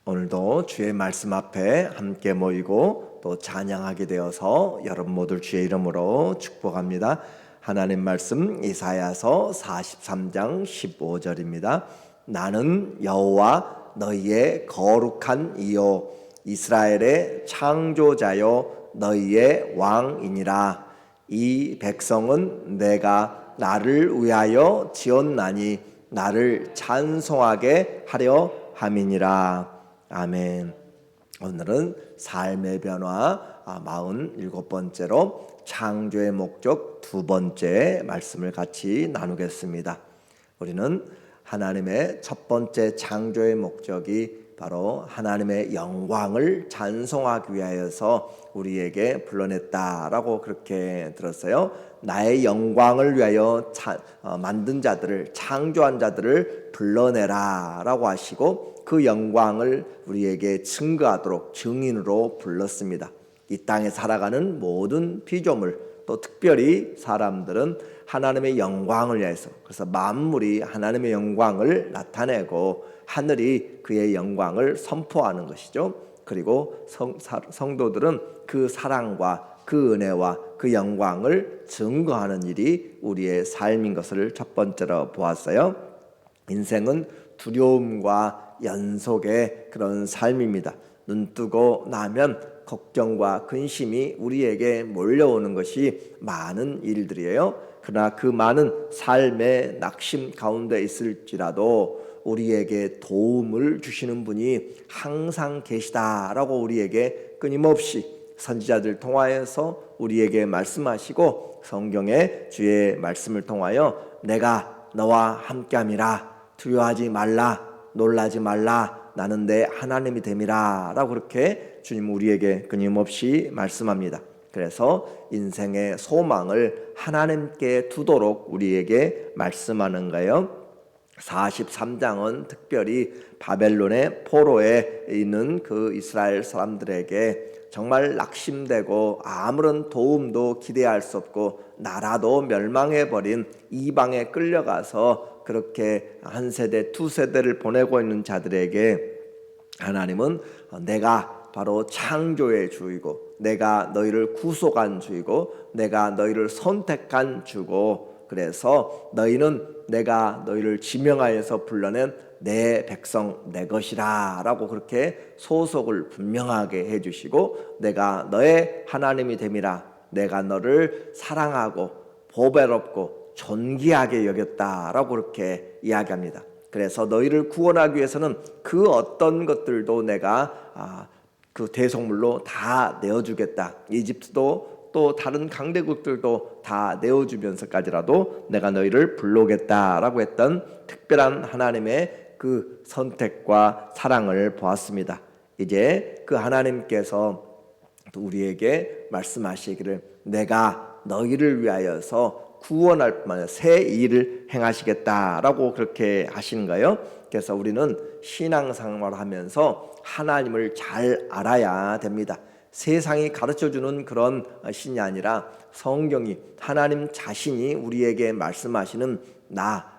오늘도 주의 말씀 앞에 함께 모이고 또 찬양하게 되어서 여러분 모두 주의 이름으로 축복합니다. 하나님 말씀 이사야서 43장 15절입니다. 나는 여호와 너희의 거룩한 이요 이스라엘의 창조자요 너희의 왕이니라. 이 백성은 내가 나를 위하여 지었나니 나를 찬송하게 하려 함이니라. 아멘. 오늘은 삶의 변화 47번째로 창조의 목적 두 번째 말씀을 같이 나누겠습니다. 우리는 하나님의 첫 번째 창조의 목적이 바로 하나님의 영광을 찬송하기 위하여서 우리에게 불러냈다라고 그렇게 들었어요. 나의 영광을 위하여 만든 자들을, 창조한 자들을 불러내라 라고 하시고 그 영광을 우리에게 증거하도록 증인으로 불렀습니다. 이 땅에 살아가는 모든 피조물, 또 특별히 사람들은 하나님의 영광을 위해서, 그래서 만물이 하나님의 영광을 나타내고 하늘이 그의 영광을 선포하는 것이죠. 그리고 성도들은 그 사랑과 그 은혜와 그 영광을 증거하는 일이 우리의 삶인 것을 첫 번째로 보았어요. 인생은 두려움과 연속의 그런 삶입니다. 눈 뜨고 나면 걱정과 근심이 우리에게 몰려오는 것이 많은 일들이에요. 그러나 그 많은 삶의 낙심 가운데 있을지라도 우리에게 도움을 주시는 분이 항상 계시다라고 우리에게 끊임없이 선지자들 통하여서 우리에게 말씀하시고 성경의 주의 말씀을 통하여 내가 너와 함께함이라, 두려워하지 말라, 놀라지 말라, 나는 내 하나님이 됨이라 라고 그렇게 주님 우리에게 끊임없이 말씀합니다. 그래서 인생의 소망을 하나님께 두도록 우리에게 말씀하는 거예요. 43장은 특별히 바벨론의 포로에 있는 그 이스라엘 사람들에게 정말 낙심되고 아무런 도움도 기대할 수 없고 나라도 멸망해버린 이방에 끌려가서 그렇게 한 세대 두 세대를 보내고 있는 자들에게 하나님은 내가 바로 창조의 주이고 내가 너희를 구속한 주이고 내가 너희를 선택한 주고 그래서 너희는 내가 너희를 지명하여서 불러낸 내 백성 내 것이라 라고 그렇게 소속을 분명하게 해주시고 내가 너의 하나님이 됨이라, 내가 너를 사랑하고 보배롭고 존귀하게 여겼다라고 그렇게 이야기합니다. 그래서 너희를 구원하기 위해서는 그 어떤 것들도 내가 그 대속물로 다 내어주겠다. 이집트도 또 다른 강대국들도 다 내어주면서까지라도 내가 너희를 불러오겠다라고 했던 특별한 하나님의 그 선택과 사랑을 보았습니다. 이제 그 하나님께서 우리에게 말씀하시기를 내가 너희를 위하여서 구원할 뿐만 아니라 새 일을 행하시겠다라고 그렇게 하시는 거예요. 그래서 우리는 신앙생활을 하면서 하나님을 잘 알아야 됩니다. 세상이 가르쳐주는 그런 신이 아니라 성경이 하나님 자신이 우리에게 말씀하시는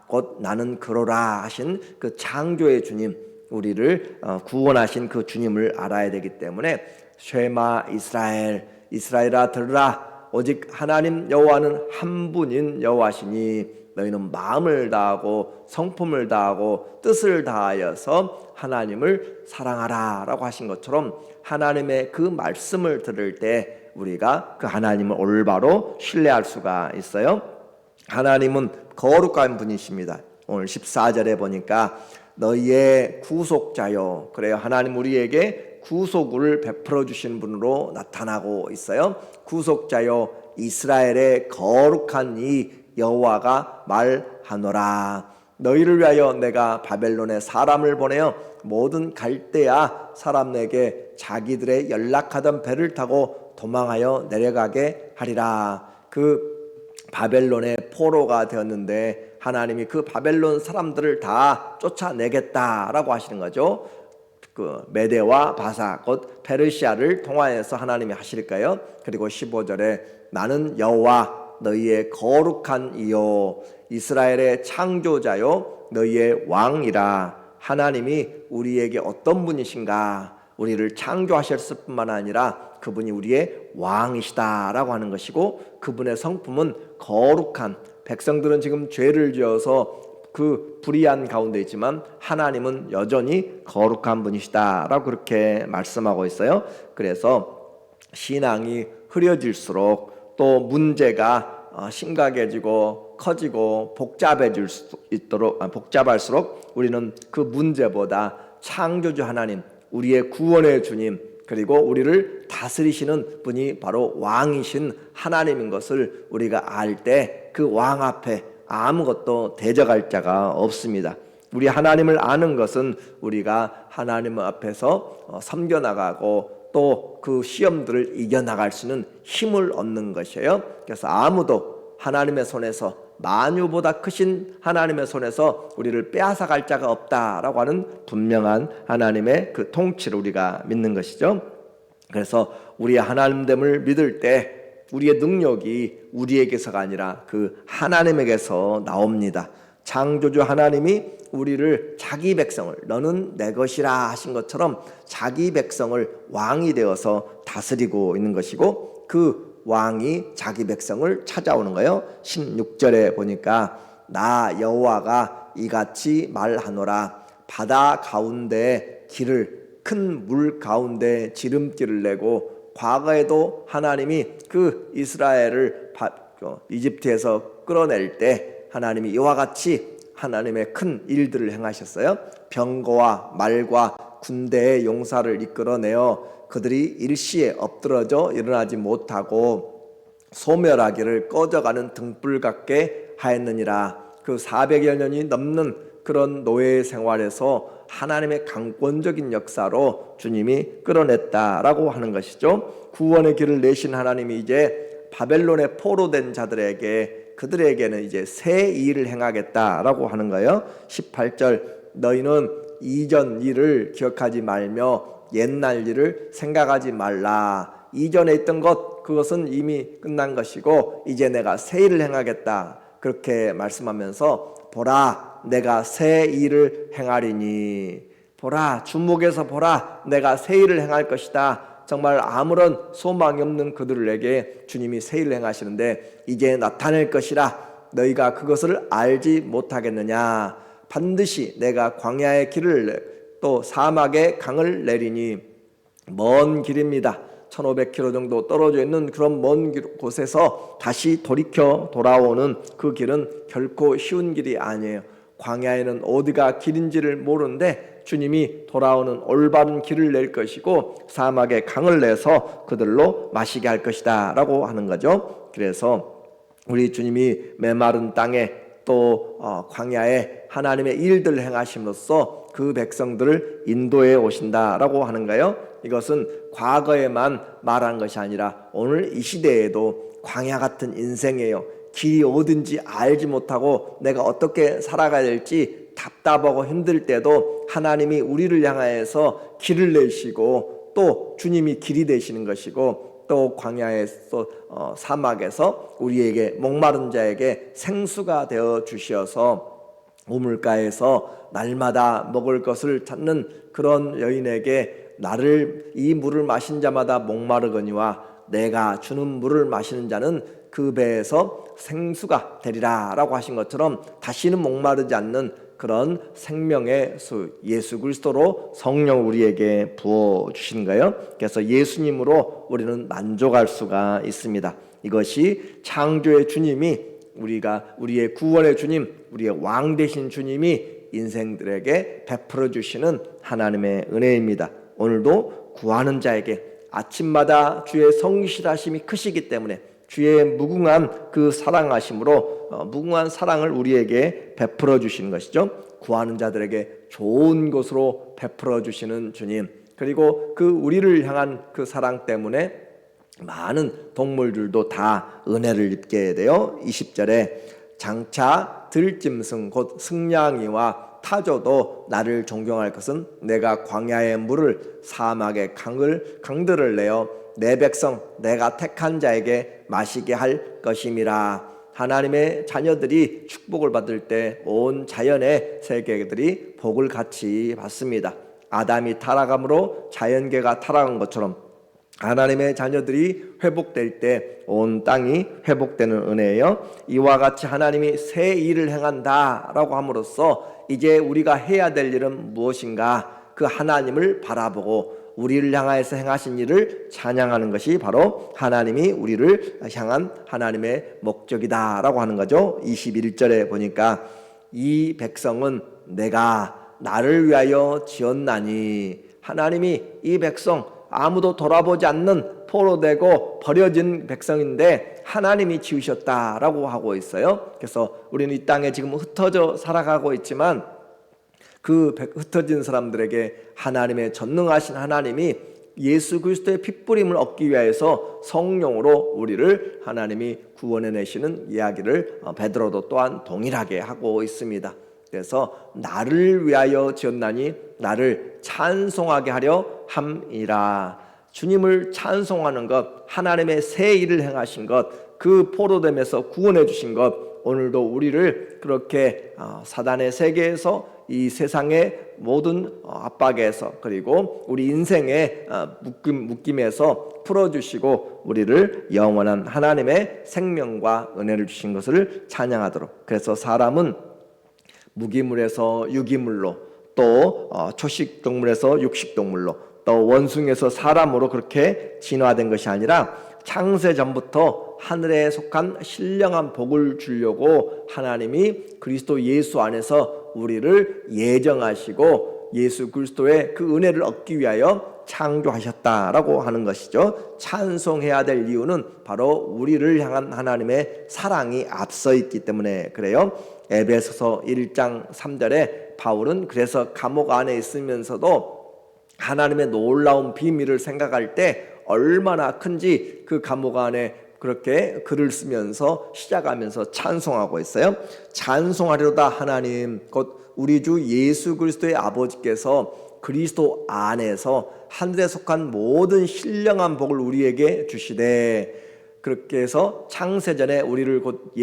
곧 나는 그러라 하신 그 창조의 주님, 우리를 구원하신 그 주님을 알아야 되기 때문에 쉐마 이스라엘, 이스라엘아 들으라, 오직 하나님 여호와는 한 분인 여호와시니 너희는 마음을 다하고 성품을 다하고 뜻을 다하여서 하나님을 사랑하라 라고 하신 것처럼 하나님의 그 말씀을 들을 때 우리가 그 하나님을 올바로 신뢰할 수가 있어요. 하나님은 거룩한 분이십니다. 오늘 14절에 보니까 너희의 구속자요, 그래요. 하나님 우리에게 구속을 베풀어 주신 분으로 나타나고 있어요. 구속자요 이스라엘의 거룩한 이 여호와가 말하노라. 너희를 위하여 내가 바벨론에 사람을 보내어 모든 갈대아 사람에게 자기들의 연락하던 배를 타고 도망하여 내려가게 하리라. 그 바벨론의 포로가 되었는데 하나님이 그 바벨론 사람들을 다 쫓아내겠다라고 하시는 거죠. 그 메대와 바사 곧 페르시아를 통하여서 하나님이 하실까요? 그리고 15절에 나는 여호와 너희의 거룩한 이요 이스라엘의 창조자요 너희의 왕이라 하나님이 우리에게 어떤 분이신가, 우리를 창조하셨을 뿐만 아니라 그분이 우리의 왕이시다라고 하는 것이고, 그분의 성품은 거룩한, 백성들은 지금 죄를 지어서 그 불의한 가운데 있지만 하나님은 여전히 거룩한 분이시다라고 그렇게 말씀하고 있어요. 그래서 신앙이 흐려질수록 또 문제가 심각해지고 커지고 복잡해질 수 있도록, 복잡할수록 우리는 그 문제보다 창조주 하나님, 우리의 구원의 주님, 그리고 우리를 다스리시는 분이 바로 왕이신 하나님인 것을 우리가 알 때 그 왕 앞에 아무것도 대적할 자가 없습니다. 우리 하나님을 아는 것은 우리가 하나님 앞에서 섬겨나가고 또 그 시험들을 이겨나갈 수 있는 힘을 얻는 것이에요. 그래서 아무도 하나님의 손에서, 만유보다 크신 하나님의 손에서 우리를 빼앗아갈 자가 없다라고 하는 분명한 하나님의 그 통치를 우리가 믿는 것이죠. 그래서 우리의 하나님됨을 믿을 때 우리의 능력이 우리에게서가 아니라 그 하나님에게서 나옵니다. 창조주 하나님이 우리를 자기 백성을, 너는 내 것이라 하신 것처럼 자기 백성을 왕이 되어서 다스리고 있는 것이고, 그 왕이 자기 백성을 찾아오는 거예요. 16절에 보니까 나 여호와가 이같이 말하노라. 바다 가운데 길을, 큰 물 가운데 지름길을 내고, 과거에도 하나님이 그 이스라엘을 이집트에서 끌어낼 때 하나님이 이와 같이 하나님의 큰 일들을 행하셨어요. 병거와 말과 군대의 용사를 이끌어내어 그들이 일시에 엎드러져 일어나지 못하고 소멸하기를 꺼져가는 등불 같게 하였느니라. 그 400여 년이 넘는 그런 노예 생활에서 하나님의 강권적인 역사로 주님이 끌어냈다라고 하는 것이죠. 구원의 길을 내신 하나님이 이제 바벨론에 포로된 자들에게, 그들에게는 이제 새 일을 행하겠다라고 하는 거예요. 18절, 너희는 이전 일을 기억하지 말며 옛날 일을 생각하지 말라. 이전에 있던 것, 그것은 이미 끝난 것이고 이제 내가 새 일을 행하겠다, 그렇게 말씀하면서 보라, 내가 새 일을 행하리니, 보라, 주목해서 보라, 내가 새 일을 행할 것이다. 정말 아무런 소망이 없는 그들에게 주님이 새 일을 행하시는데 이제 나타낼 것이라. 너희가 그것을 알지 못하겠느냐. 반드시 내가 광야의 길을 또 사막의 강을 내리니, 먼 길입니다. 1500km 정도 떨어져 있는 그런 먼 곳에서 다시 돌이켜 돌아오는 그 길은 결코 쉬운 길이 아니에요. 광야에는 어디가 길인지를 모르는데 주님이 돌아오는 올바른 길을 낼 것이고 사막에 강을 내서 그들로 마시게 할 것이다 라고 하는 거죠. 그래서 우리 주님이 메마른 땅에 또 광야에 하나님의 일들을 행하심으로써 그 백성들을 인도해 오신다라고 하는 거예요. 이것은 과거에만 말한 것이 아니라 오늘 이 시대에도 광야 같은 인생이에요. 길이 어딘지 알지 못하고 내가 어떻게 살아가야 될지 답답하고 힘들 때도 하나님이 우리를 향하여서 길을 내시고 또 주님이 길이 되시는 것이고, 또 광야에서 사막에서 우리에게 목마른 자에게 생수가 되어 주셔서 우물가에서 날마다 먹을 것을 찾는 그런 여인에게 나를 이 물을 마신 자마다 목마르거니와 내가 주는 물을 마시는 자는 그 배에서 생수가 되리라 라고 하신 것처럼 다시는 목마르지 않는 그런 생명의 수, 예수 그리스도로 성령 우리에게 부어주신 거예요. 그래서 예수님으로 우리는 만족할 수가 있습니다. 이것이 창조의 주님이, 우리의 구원의 주님, 우리의 왕 되신 주님이 인생들에게 베풀어 주시는 하나님의 은혜입니다. 오늘도 구하는 자에게 아침마다 주의 성실하심이 크시기 때문에 주의 무궁한 그 사랑하심으로 무궁한 사랑을 우리에게 베풀어 주시는 것이죠. 구하는 자들에게 좋은 곳으로 베풀어 주시는 주님, 그리고 그 우리를 향한 그 사랑 때문에 많은 동물들도 다 은혜를 입게 돼요. 20절에 장차 들짐승 곧 승냥이와 타조도 나를 존경할 것은 내가 광야의 물을 사막의 강들을 내어 내 백성 내가 택한 자에게 마시게 할 것임이라. 하나님의 자녀들이 축복을 받을 때 온 자연의 세계들이 복을 같이 받습니다. 아담이 타락함으로 자연계가 타락한 것처럼 하나님의 자녀들이 회복될 때 온 땅이 회복되는 은혜예요. 이와 같이 하나님이 새 일을 행한다라고 함으로써 이제 우리가 해야 될 일은 무엇인가? 그 하나님을 바라보고 우리를 향하여서 행하신 일을 찬양하는 것이 바로 하나님이 우리를 향한 하나님의 목적이다라고 하는 거죠. 21절에 보니까 이 백성은 내가 나를 위하여 지었나니, 하나님이 이 백성 아무도 돌아보지 않는 포로되고 버려진 백성인데 하나님이 지으셨다라고 하고 있어요. 그래서 우리는 이 땅에 지금 흩어져 살아가고 있지만 그 흩어진 사람들에게 하나님의 전능하신 하나님이 예수 그리스도의 핏부림을 얻기 위해서 성령으로 우리를 하나님이 구원해내시는 이야기를 베드로도 또한 동일하게 하고 있습니다. 그래서 나를 위하여 지었나니 나를 찬송하게 하려 함이라. 주님을 찬송하는 것, 하나님의 새 일을 행하신 것, 그 포로됨에서 구원해 주신 것, 오늘도 우리를 그렇게 사단의 세계에서 이 세상의 모든 압박에서 그리고 우리 인생의 묶임에서 풀어주시고 우리를 영원한 하나님의 생명과 은혜를 주신 것을 찬양하도록. 그래서 사람은 무기물에서 유기물로, 또 초식동물에서 육식동물로, 또 원숭이에서 사람으로 그렇게 진화된 것이 아니라 창세 전부터 하늘에 속한 신령한 복을 주려고 하나님이 그리스도 예수 안에서 우리를 예정하시고 예수 그리스도의 그 은혜를 얻기 위하여 창조하셨다라고 하는 것이죠. 찬송해야 될 이유는 바로 우리를 향한 하나님의 사랑이 앞서 있기 때문에 그래요. 에베소서 1장 3절에 바울은 그래서 감옥 안에 있으면서도 하나님의 놀라운 비밀을 생각할 때 얼마나 큰지 그 감옥 안에 그렇게 글을 쓰면서 시작하면서 찬송하고 있어요. 찬송하리로다 하나님 곧 우리 주 예수 그리스도의 아버지께서 그리스도 안에서 하늘에 속한 모든 신령한 복을 우리에게 주시되, 그렇게 해서 창세전에 우리를 곧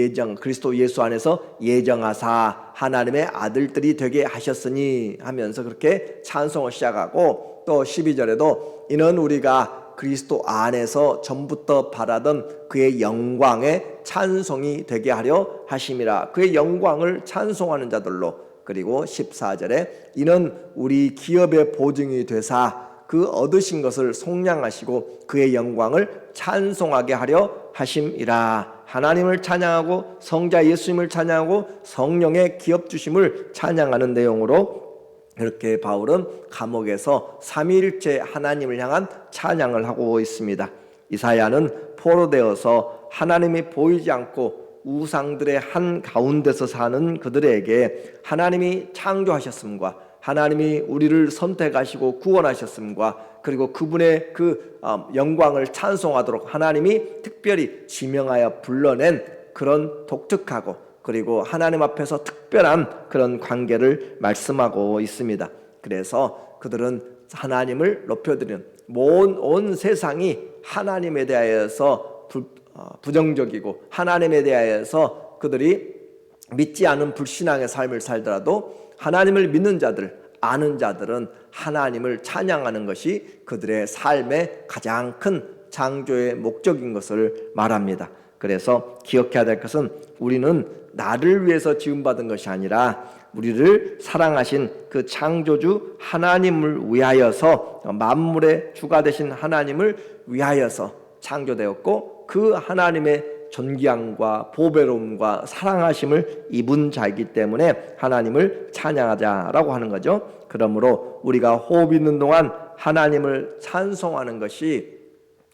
그리스도 예수 안에서 예정하사 하나님의 아들들이 되게 하셨으니 하면서 그렇게 찬송을 시작하고, 또 12절에도 이는 우리가 그리스도 안에서 전부터 바라던 그의 영광의 찬송이 되게 하려 하심이라. 그의 영광을 찬송하는 자들로. 그리고 14절에 이는 우리 기업의 보증이 되사 그 얻으신 것을 속량하시고 그의 영광을 찬송하게 하려 하심이라. 하나님을 찬양하고 성자 예수님을 찬양하고 성령의 기업 주심을 찬양하는 내용으로 이렇게 바울은 감옥에서 삼위일체 하나님을 향한 찬양을 하고 있습니다. 이사야는 포로되어서 하나님이 보이지 않고 우상들의 한 가운데서 사는 그들에게 하나님이 창조하셨음과 하나님이 우리를 선택하시고 구원하셨음과 그리고 그분의 그 영광을 찬송하도록 하나님이 특별히 지명하여 불러낸 그런 독특하고 그리고 하나님 앞에서 특별한 그런 관계를 말씀하고 있습니다. 그래서 그들은 하나님을 높여드리는 온 세상이 하나님에 대하여서 부정적이고 하나님에 대하여서 그들이 믿지 않은 불신앙의 삶을 살더라도 하나님을 믿는 자들, 아는 자들은 하나님을 찬양하는 것이 그들의 삶의 가장 큰 창조의 목적인 것을 말합니다. 그래서 기억해야 될 것은 우리는 나를 위해서 지음받은 것이 아니라 우리를 사랑하신 그 창조주 하나님을 위하여서, 만물의 주가 되신 하나님을 위하여서 창조되었고 그 하나님의 존귀함과 보배로움과 사랑하심을 입은 자이기 때문에 하나님을 찬양하자라고 하는 거죠. 그러므로 우리가 호흡 있는 동안 하나님을 찬송하는 것이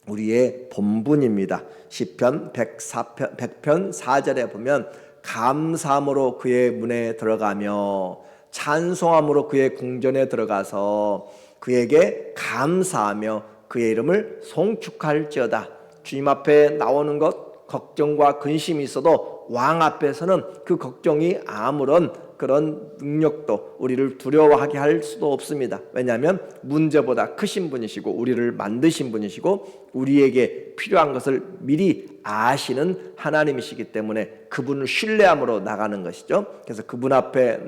우리의 본분입니다. 시편 100편 4절에 보면 감사함으로 그의 문에 들어가며 찬송함으로 그의 궁전에 들어가서 그에게 감사하며 그의 이름을 송축할지어다. 주님 앞에 나오는 것 걱정과 근심이 있어도 왕 앞에서는 그 걱정이 아무런 그런 능력도 우리를 두려워하게 할 수도 없습니다. 왜냐하면 문제보다 크신 분이시고 우리를 만드신 분이시고 우리에게 필요한 것을 미리 아시는 하나님이시기 때문에 그분을 신뢰함으로 나가는 것이죠. 그래서 그분 앞에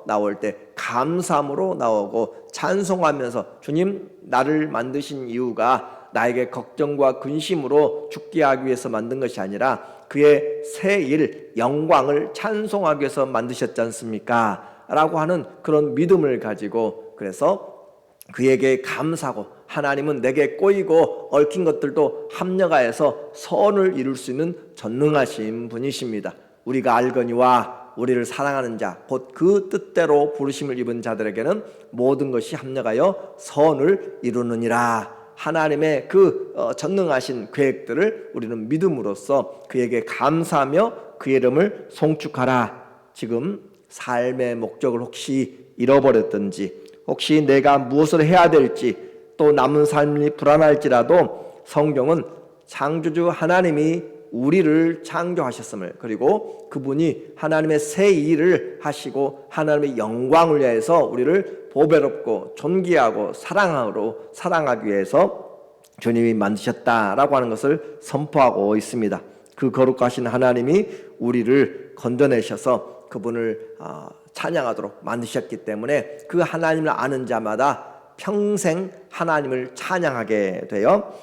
나올 때 감사함으로 나오고 찬송하면서 주님, 나를 만드신 이유가 나에게 걱정과 근심으로 죽게 하기 위해서 만든 것이 아니라 그의 새 일, 영광을 찬송하기 위해서 만드셨지 않습니까? 라고 하는 그런 믿음을 가지고, 그래서 그에게 감사하고, 하나님은 내게 꼬이고 얽힌 것들도 합력하여서 선을 이룰 수 있는 전능하신 분이십니다. 우리가 알거니와 우리를 사랑하는 자, 곧 그 뜻대로 부르심을 입은 자들에게는 모든 것이 합력하여 선을 이루느니라. 하나님의 그 전능하신 계획들을 우리는 믿음으로써 그에게 감사하며 그 이름을 송축하라. 지금 삶의 목적을 혹시 잃어버렸든지, 혹시 내가 무엇을 해야 될지, 또 남은 삶이 불안할지라도 성경은 창조주 하나님이 우리를 창조하셨음을, 그리고 그분이 하나님의 새 일을 하시고 하나님의 영광을 위해서 우리를 보배롭고 존귀하고 사랑하기 위해서 주님이 만드셨다라고 하는 것을 선포하고 있습니다. 그 거룩하신 하나님이 우리를 건져내셔서 그분을 찬양하도록 만드셨기 때문에 그 하나님을 아는 자마다 평생 하나님을 찬양하게 돼요.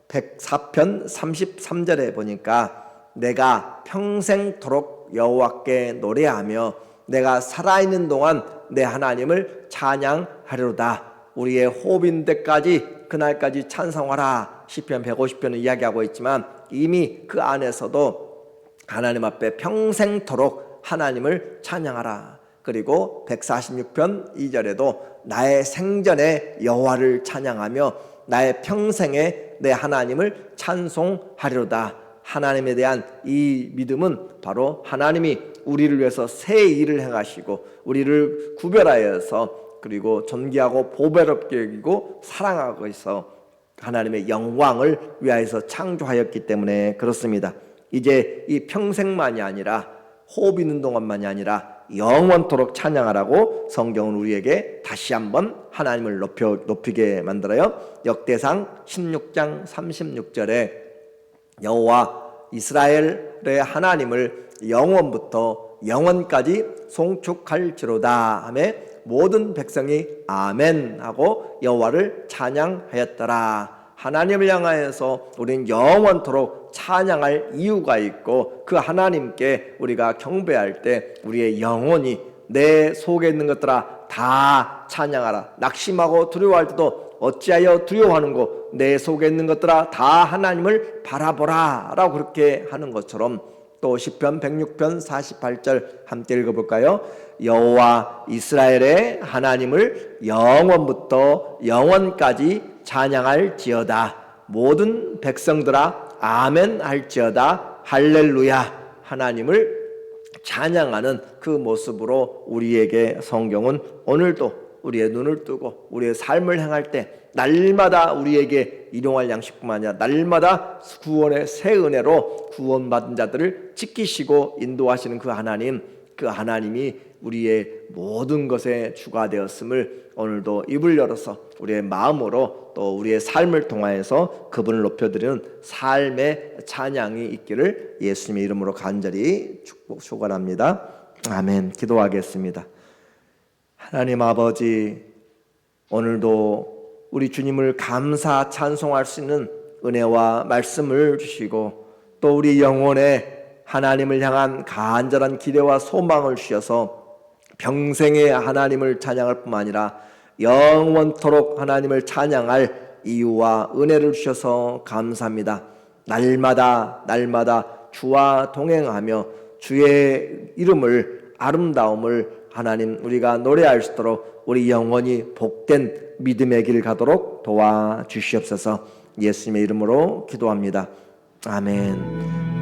104편 33절에 보니까 내가 평생토록 여호와께 노래하며 내가 살아있는 동안 내 하나님을 찬양하리로다. 우리의 호흡인 데까지 그날까지 찬송하라. 시편 150편을 이야기하고 있지만 이미 그 안에서도 하나님 앞에 평생토록 하나님을 찬양하라. 그리고 146편 2절에도 나의 생전에 여호와를 찬양하며 나의 평생에 내 하나님을 찬송하리로다. 하나님에 대한 이 믿음은 바로 하나님이 우리를 위해서 새 일을 행하시고 우리를 구별하여서 그리고 존귀하고 보배롭게 여기고 사랑하고 있어 하나님의 영광을 위하여서 창조하였기 때문에 그렇습니다. 이제 이 평생만이 아니라 호흡 있는 동안만이 아니라 영원토록 찬양하라고 성경은 우리에게 다시 한번 하나님을 높이게 만들어요. 역대상 16장 36절에 여호와 이스라엘의 하나님을 영원부터 영원까지 송축할지로다 하며 모든 백성이 아멘 하고 여호와를 찬양하였더라. 하나님을 향하여서 우리는 영원토록 찬양할 이유가 있고 그 하나님께 우리가 경배할 때 우리의 영혼이 내 속에 있는 것들아 다 찬양하라. 낙심하고 두려워할 때도 어찌하여 두려워하는고 내 속에 있는 것들아 다 하나님을 바라보라 라고 그렇게 하는 것처럼 또 시편 106편 48절 함께 읽어볼까요? 여호와 이스라엘의 하나님을 영원부터 영원까지 찬양할지어다. 모든 백성들아 아멘 할지어다. 할렐루야. 하나님을 찬양하는 그 모습으로 우리에게 성경은 오늘도 우리의 눈을 뜨고 우리의 삶을 행할 때 날마다 우리에게 일용할 양식뿐만 아니라 날마다 구원의 새 은혜로 구원받은 자들을 지키시고 인도하시는 그 하나님이 우리의 모든 것의 주가 되었음을 오늘도 입을 열어서 우리의 마음으로 또 우리의 삶을 통하여서 그분을 높여드리는 삶의 찬양이 있기를 예수님의 이름으로 간절히 축원합니다. 아멘. 기도하겠습니다. 하나님 아버지, 오늘도 우리 주님을 감사 찬송할 수 있는 은혜와 말씀을 주시고 또 우리 영혼에 하나님을 향한 간절한 기대와 소망을 주셔서 평생에 하나님을 찬양할 뿐만 아니라 영원토록 하나님을 찬양할 이유와 은혜를 주셔서 감사합니다. 날마다 주와 동행하며 주의 이름을 아름다움을 하나님 우리가 노래할 수 있도록 우리 영혼이 복된 믿음의 길 가도록 도와주시옵소서. 예수님의 이름으로 기도합니다. 아멘.